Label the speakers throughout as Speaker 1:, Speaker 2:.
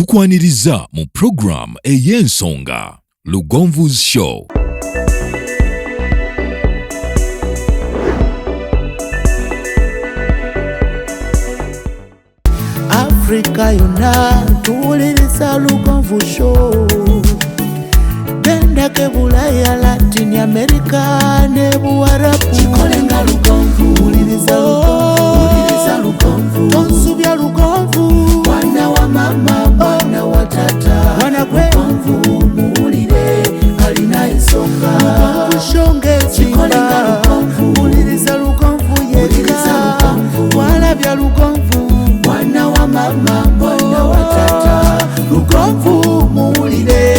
Speaker 1: tukwaniriza mu program ey'ensonga Lugonvu's Show.
Speaker 2: Africa yona tuwuliriza Lugonvu Show. Genda ke Bulaya, Latin America ne Buarabu. Chikolenga Lugonvu, wuliriza Lugonvu. Tonsubya Lugonvu. Mwana wa mama, mwana wa tata. Mwana kwe Lugonvu, muwulire alina ensonga. Lugonvu shonge chikolenga Lugonvu. Wuliriza Lugonvu yeka. Walabya Lugonvu. Mwana wa mama, mwana wa tata. Lugonvu, muwulire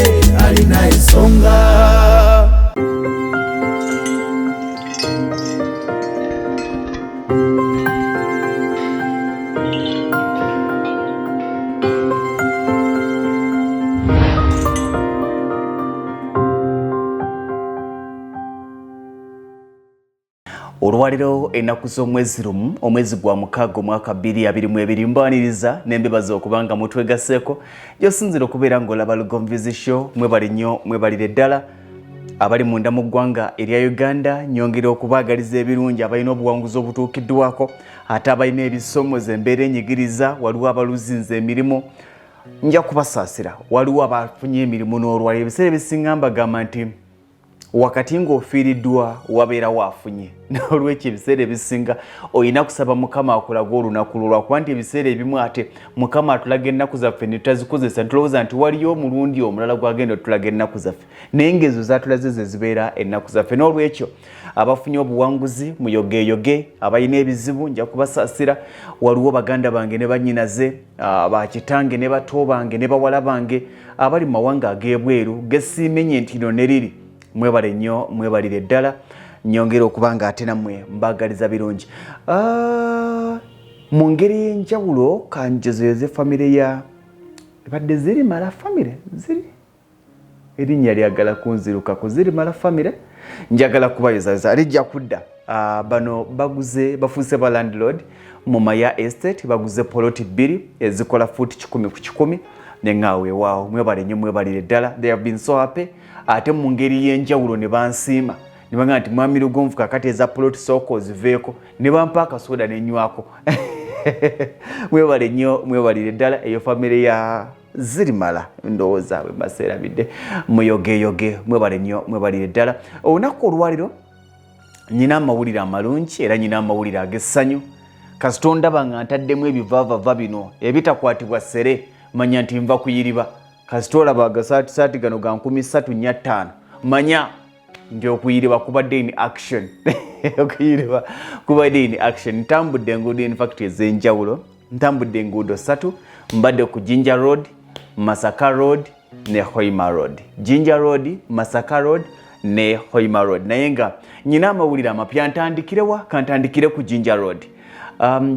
Speaker 2: alina ensonga.
Speaker 3: Olwaliro ennaku z'omwezi lumu omwezi gwa mukaaga omwaka 2022 mbaniriza n'embebaza okubanga mutwegaseeko gyosinzira okubeera ng'olaba Lugonvu's Show. Mwebale nnyo, mwebalire ddala abali munda mu ggwanga erya Uganda. Nyongera okubaagaliza ebirungi abalina obuwanguzi obutuukiddwako, ate abalina ebisomozo embeera enyigiriza. Waliwo abaluzinze emirimu, nja kubasaasira. Waliwo abafunye emirimu n'olwaliro. Ebiseera ebisinga mbagamba nti wakati ng'ofiiriddwa wabeera waafunye. N'olwekyo ebiseera ebisinga olina kusaba Mukama akulaga olunaku lwakuba nti ebiseera ebimu ate Mukama atulaga ennaku zaffe ne tutazikozesa, tulowooza nti waliyo omulundi omulala gwagenda otulaga ennaku zaffe, naye ng'ezo zaatulaze ze zibeera ennaku zaffe. N'olwekyo abafunye obuwanguzi muyogeeyoge, abalina ebizibu nja kubasaasira. Waliwo baganda bange ne bannyinaze, bakitange ne bato bange ne bawala bange abali mu mawanga ag'ebweru gesiimenye nti lino ne liri. Mwebale nnyo, mwebalire ddala. Nyongera okubanga ate nammwe mbaagaliza birungi. Mu ngeri y'enjawulo kanjezoyoze famire ya ebadde ziri mala famire ziri erinnya lyagala kunzirukako ziri mala famire. Njagala kubayozayoza lijja kudda. Bano bafuuse ba landlord mu Maya Estate, baguze poloti 2 ezikola futi 10 ku 10 neŋŋaawe waawo. Mwebale nnyo, mwebalire ddala. They have been so happy. Ate mu ngeri y'enjawulo ne bansiima ne bagamba nti mwami Lugonvu kakati eza poloti sooka oziveeko, ne bampa akasoda n'enywako. Mwebale nnyo, mwebalire ddala. Eyo famire ya Zirimala ndowooza bwe baseerabidde muyogeeyoge. Mwebale nnyo, mwebalire ddala. Olunaku olwaliro nyina amawulire amalungi era nyina amawulire ag'essanyu. Kasita ondaba nga ntaddemu ebivaavava bino ebitakwatibwa ssere, manya nti nva kuyiriba. Kasita olaba agasaati gano ga 3,450 manya nti okuyiriba kubadde in action. Okuyiriba kubadde in action. Ntambudde enguudo in fact ez'enjawulo. Ntambudde enguudo 3. Mbadde ku Jinja Road, Masaka Road ne Hoima Road. Jinja Road, Masaka Road ne Hoima Road. Naye nga nyina amawulire amapya. Ntandikirewa? Kantandikire ku Jinja Road.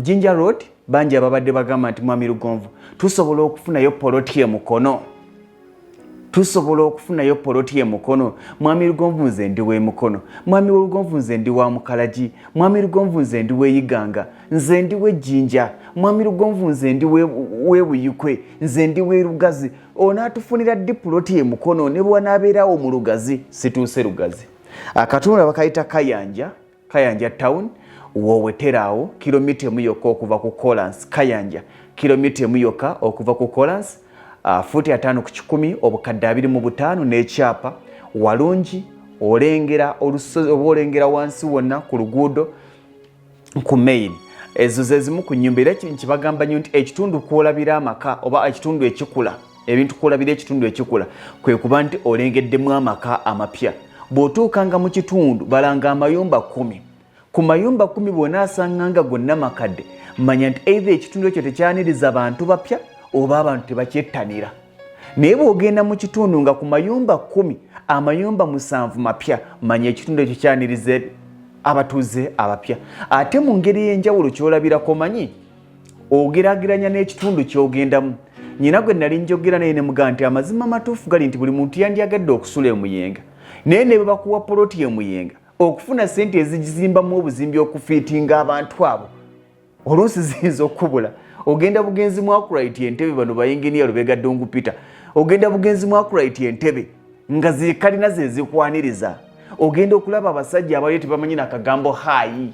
Speaker 3: Jinja Road bangi ababadde bagamba nti mwami Lugonvu tusobola okufunayo poloti e Mukono. Tusobola okufunayo poloti e Mukono. Mwami Lugonvu nze ndi we Mukono. Mwami Lugonvu nze ndi wa Mukalagi. Mwami Lugonvu nze ndi we Iganga. Nze ndi we Jinja. Mwami Lugonvu nze ndi we Buyikwe. Nze ndi we Lugazi. Onaatufunira ddi poloti e Mukono ne bw'anaabeerawo mu Lugazi. Situuse Lugazi. Akatundu bakayita Kayanja town. Woweteraawo kilomita emu yokka okuva ku Collins. Kayanja kilomita emu yokka okuva ku Collins. Futi 5 ku 10 obukadde 25 n'ekyapa. Walungi olengera olusozi oba olengera wansi wonna ku luguudo ku main. Ezo ze zimu ku nnyumba era kibagamba nnyo nti ekitundu kwolabira amaka oba ekitundu ekikula, ebintu kwolabira ekitundu ekikula kwe kuba nti olengeddemu amaka amapya. Bw'otuukanga mu kitundu balanga amayumba 10. Ku mayumba 10 bw'onaasanganga gonna makadde, manya nti either ekitundu ekyo tekyaniriza bantu bapya oba abantu tebakyettanira. Naye bw'ogenda mu kitundu nga ku mayumba 10 amayumba 7 mapya, manya ekitundu ekyo kyaniriza abatuuze abapya. Ate mu ngeri y'enjawulo kyolabirako manyi ogeraageranya n'ekitundu ky'ogendamu. Nyina gwe nali njogera naye ne mugamba nti amazima amatuufu gali nti buli muntu yandyagadde okusula emuyenga, naye ne bwe bakuwa poloti emuyenga okufuna sente ezigizimbamu obuzimbi okufiitinga abantu abo oluusi ziyinza okubula ogenda bugenzi mu Akurite Entebbe bano bayinginiya Lubega Ddungu Peter ogenda bugenzi mu Akurite Entebbe nga zikalina ze zikwaniriza ogenda okulaba abasajja abalio tebamanyi nakagambo hayi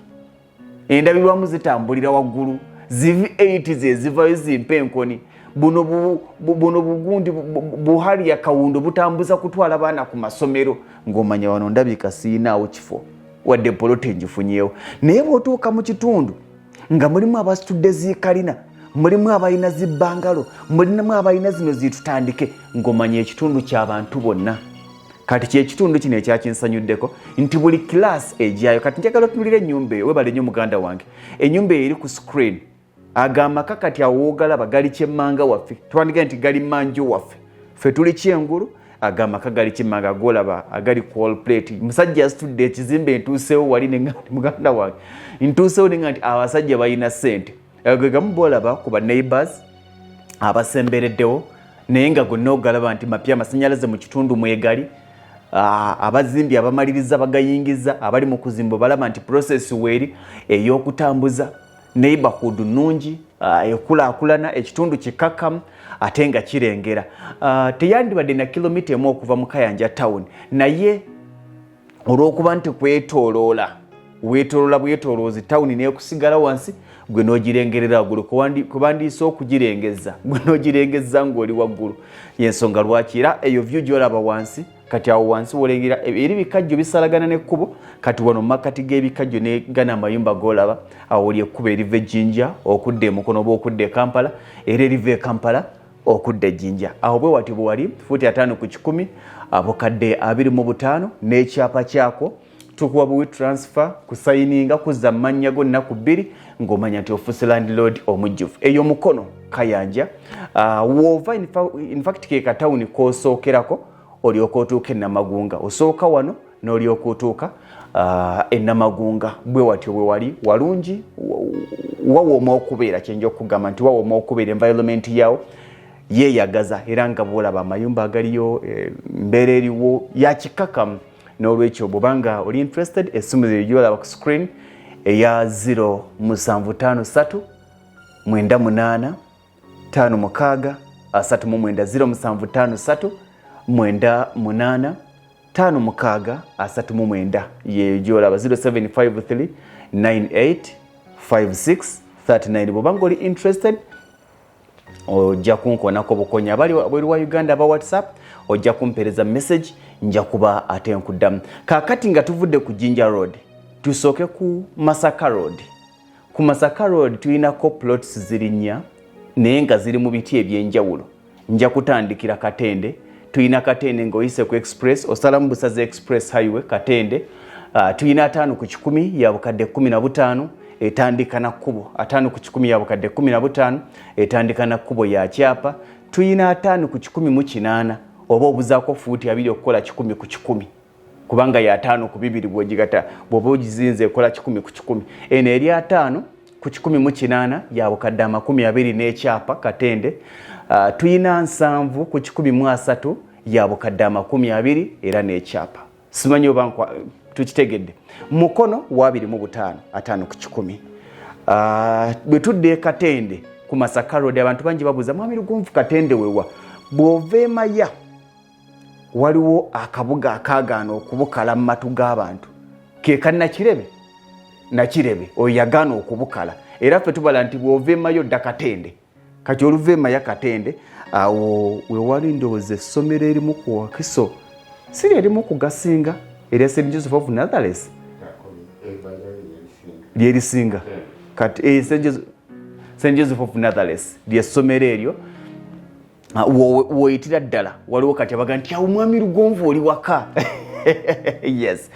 Speaker 3: endabirwamu zitambulira waggulu zivi 8 ze zivayo zimpa enkoni buno bugundi buhali ya kawundo butambuza kutwala baana ku masomero ng'omanya wano ndabika siinaawo kifo wadde polote njifunyeewo naye bw'otuuka mu kitundu nga mulimu abasitudde ziikalina mulimu abalina zibbangalo mulimu abalina zino zitutandike ng'omanya ekitundu ky'abantu bonna kati kyekitundu kino ekyakinsanyuddeko nti buli kilaasi ejyayo kati njagala otunulira ennyumba eyo webale nnyo muganda wange ennyumba eyo eri ku screen agamaka kati awogalaba gali kyemmanga waffe twandiga nti gali manju waffe ffe tuli kyengulu agamaka gali kyemmanga golaba agali call plate musajja asitudde ekizimbe ntuuseewo wali nenga muganda wange ntuuseewo nenga nti abasajja balina ssente agamu bolaba ku ba neighbors abasembereddewo naye nga gonna ogalaba nti mapya amasannyalaze mu kitundu mwegali abazimbi abamaliriza bagayingiza abali mu kuzimba balaba nti process weeri ey'okutambuza neighborhood nungi ekulaakulana ekitundu kikakamu ate nga kirengera teyandibadde na kilomita emu okuva mu Kayanja town naye olw'okuba nti kwetoloola weetoloola bwetoloozi town n'ekusigala wansi gwe n'ogirengerera waggulu kubandiisa okugirengeza gwe n'ogirengeza ng'oli waggulu yensonga lwaki era eyo view gy'olaba wansi kati awo wansi wolengera eri bikajjo bisalagana n'ekkubo kati wano makati g'ebikajjo ne gana amayumba g'olaba awo oli ekkubo eriva Ejjinja okudda e Mukono oba okudda e Kampala era eriva e Kampala okudda Ejjinja awo bwe wati bwe wali fuuti 5 ku 10 Bukadde 25 n'ekyapa kyako tukuwa buwi transfer kusayininga kuzza mannya go nnaku 2 ng'omanya nti ofuuse landlord omujjufu eyo Mukono Kayanja wova in fact ke katawuni k'osookerako olyoka otuuka e Namagunga osooka wano n'olyoka otuuka e Namagunga bwe watyo bwe wali walungi wawooma okubeera kyenja okugamba nti wawooma okubeera environment yawo yeeyagaza era nga bw'olaba amayumba agaliyo mbeera eriwo yakikakamu n'olwekyo bw'obanga oli interested essimu eyo gy'olaba ku screen eya 0753 98 56 39 0753 98 56 ye gy'olaba 0753 98 56 39 bw'obanga oli interested ojja kunkonako bukonya abali bweru wa Uganda aba WhatsApp ojja kumpereza message nja kuba ate nkuddamu kakati nga tuvudde ku Jinja Road tusooke ku Masaka Road ku Masaka Road tulinako plots zirinnya naye nga ziri mu biti ebyenjawulo nja kutandikira Katende tulina Katende ng'oyise ku express osalamu Busaze express highway Katende tulina 5 ku 10 ya Bukadde 15 etandika na kkubo 5 ku 10 ya Bukadde 15 etandika na kkubo ya kyapa tuyina 5 ku 10 mu 8 oba obuzaako fuuti 2 okukola 10 ku 10 kubanga ya 5 ku 2 bw'ogigata bw'oba ogizinze ekola 10 ku 10 eno eri 5 ku 10 mu 8 ya Bukadde 20 n'ekyapa Katende tuyina 7 ku 10 mu 3 ya Bukadde 20 era n'ekyapa simanyi oba tukitegedde Mukono wa 25 5 ku 10 bwe tudde Katende ku Masaka Road abantu bangi babuuza mwami Lugonvu Katende wewa bw'ova Emaya waliwo akabuga akaagaana okubukala mu matu g'abantu ke Nakirebe oyo yagaana okubukala era ffe tubala nti bw'ova Emaya odda Katende kati oluva Emaya Katende awo we wali ndowooza essomero erimu ku Wakiso siri erimu ku Gasinga erya St. Joseph of Nazareth lyerisinga kati St. Joseph of Nazareth lyessomero eryo woyitira ddala waliwo kati abaga nti awo mwami Lugonvu oli waka yes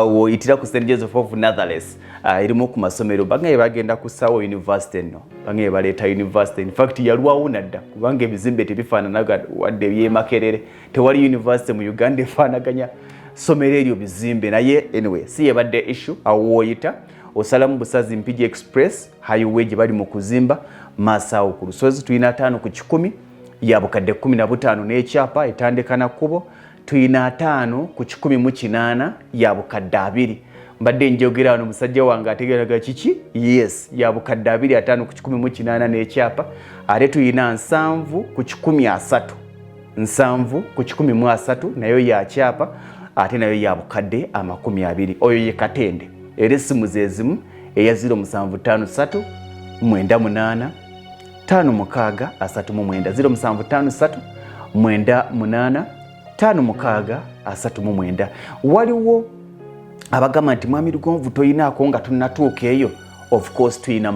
Speaker 3: woyitira ku St. Joseph of Nazareth erimu ku masomero bangaye bagenda ku Sawa University no bangaye baleeta university in fact yalwawo nadda kubanga ebizimbe tebifaananaga wadde ebyemakerere tewali university mu Uganda efaanaganya somero eryo bizimbe naye anyway si yebadde issue awo woyita osalamu Busazi Mpigi Express highway gye bali mu kuzimba Masaawo ku lusozi tuyina 5 ku 10 ya Bukadde 15 n'ekyapa etandika na kkubo tuyina 5 ku 10 mu 8 ya Bukadde 2 mbadde njogera wano musajja wange ategeeraga kiki yes ya Bukadde 25 ku 118 n'ekyapa ate tuyina 7 ku 130 7 ku 130 nayo ya kyapa ate nayo ya Bukadde 20 oyo ye Katende era essimu zezimu eya 0753 98 56 39 0753 98 56 waliwo abagamba nti mwami Lugonvu toyinaako nga tunatuuka eyo. Of course tuyina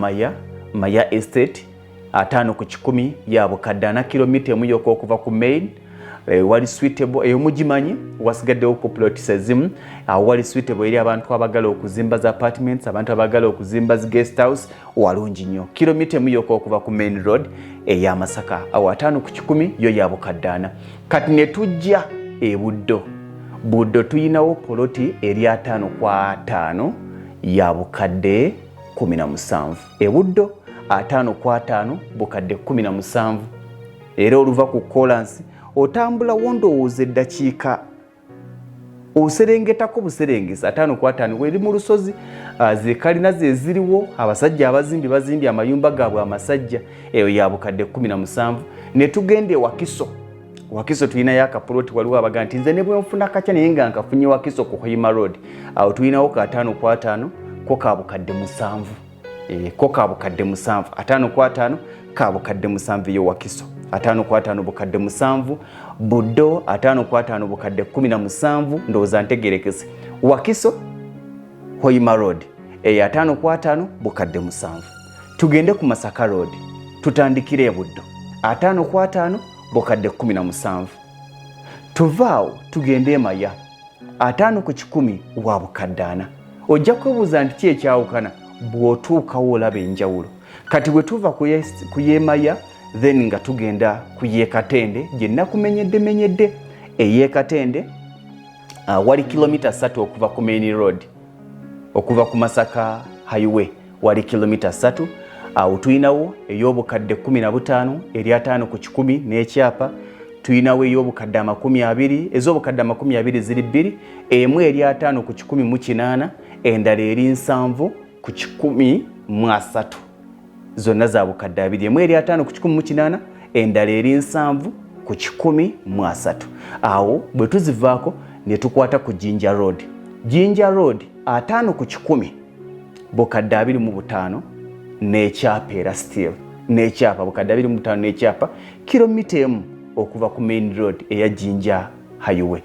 Speaker 3: Maya Estate 5 ku 10 ya Bukadde 4 kilomita emu yokka okuva ku main. Wali suitable eyo mugimanyi wasigaddewo ku plots ezimu wali suitable eri abantu abagala okuzimba za apartments abantu abagala okuzimba zi guest house walungi nnyo kilomita emu yokka okuva ku main road eya Masaka 5 ku 10 yo ya Bukadde 4. Kati ne tujja Buddo tuyinawo poloti eri 5 kwa 5 ya Bukadde 17 Buddo 5 kwa 5 Bukadde 17 era oluva ku Kolansi otambula wondowooza eddakiika oserengetako buserengesa 5 kwa 5 weri mu lusozi zekalina zeziriwo abasajja abazimbi bazimbye amayumba gaabwe amasajja eyo ya Bukadde 17 ne tugende Wakiso tulina yakapuloti waliwo abaga nti nze ne bwe nfuna katya naye nga nkafunye Wakiso ku Hoima Road awo tulinawo ka 5 kwa 5 ko ka Bukadde 7 ko ka Bukadde 7 5 kwa 5 ka Bukadde 7 yo Wakiso 5 kwa 5 Bukadde 7 Buddo 5 kwa 5 Bukadde 17 ndowooza ntegerekese Wakiso Hoima Road 5 kwa 5 Bukadde 7 tugende ku Masaka Road tutandikire Buddo 5 kwa 5 Bukadde 17 tuvaawo tugende Maya 5 ku 10 wa Bukadde 4 ojja kwebuuza nti ki ekyawukana bw'otuukawo olaba enjawulo kati bwe tuva ku Maya then nga tugenda ku Katende gye nakumenyedde Katende wali kilomita 3 okuva ku main road okuva ku Masaka highway wali kilomita 3 awo tuyinawo ey'Obukadde 15 eri 5 ku 10 n'ekyapa tuyinawo ey'Obukadde 20 ez'Obukadde 20 ziri 2 emu eri 5 ku 18 endala eri 7 ku 13 zonna za Bukadde 2 emu eri 5 ku 18 endala eri 7 ku 13 awo bwe tuzivaako ne tukwata ku Jinja Road 5 ku 10 Bukadde 25 n'ekyapa era still n'ekyapa Bukadde 25 n'ekyapa kilomita emu okuva ku main road eya Jinja highway.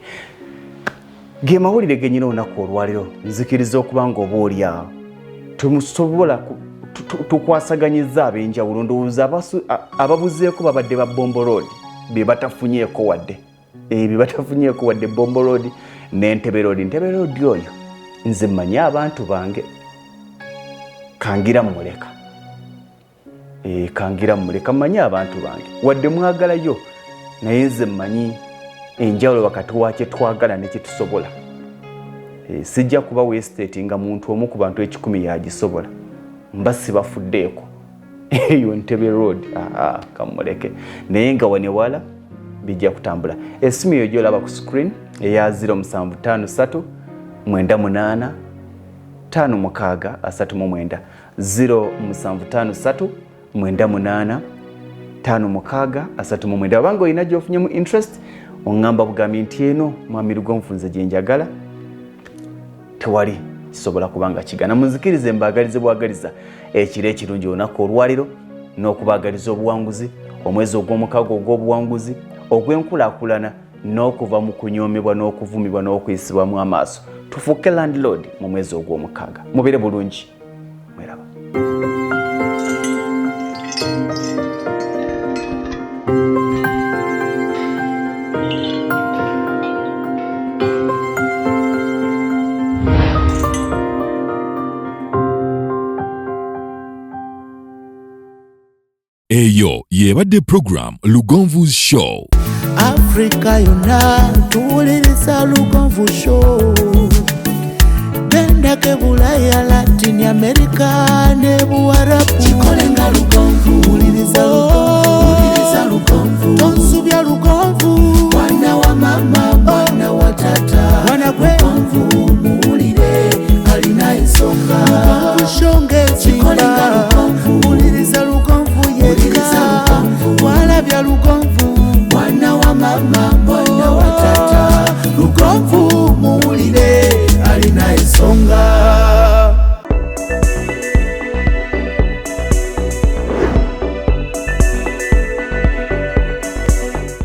Speaker 3: Ge mawulire genyina olunaku olwaliro nzikiriza okuba nga oba oli awo tumusobola tukwasaganyiza ab'enjawulo ndowooza ababuzeeko babadde ba Bombo Road be batafunyeeko wadde Bombo Road n'Entebbe Road. Entebbe Road oyo nze mmanyi abantu bange kangira mmuleka mmanyi abantu bange wadde mwagalayo naye nze mmanyi enjawulo wakati wa kye twagala ne kye tusobola. Sijja kuba westate nga muntu omu ku bantu 10 yagisobola mba sibafuddeeko eyo Entebbe Road kamuleke naye nga wanewala bijja kutambula. Essimu eyo gy'olaba ku screen eya 0753 98 5639 0753 98 5639 abanga olina gy'ofunyemu interest oŋŋamba bugambi nti eno mwami Lugonvu nze gye njagala tewali kisobola kubanga kigana. Munzikirize mbaagalize bwagaliza ekiro ekirungi olunaku olwaliro n'okubaagaliza obuwanguzi omwezi ogw'omukaaga ogw'obuwanguzi ogw'enkulaakulana n'okuva mu kunyoomebwa n'okuvumibwa n'okuyisibwamu amaaso tufuuke landlord mu mwezi ogw'omukaaga. Mubeere bulungi mweraba.
Speaker 1: Eyo yebadde program Lugonvu's Show.
Speaker 2: Africa yonna tuwuliriza Lugonvu Show. Genda ke Bulaya, Latin America ne Buarabu. Chikole nga Lugonvu. Wuliriza Lugonvu. Tonsubya Lugonvu. Mwana wa mama, mwana wa tata. Mwana gwe Lugonvu muwulire alina mama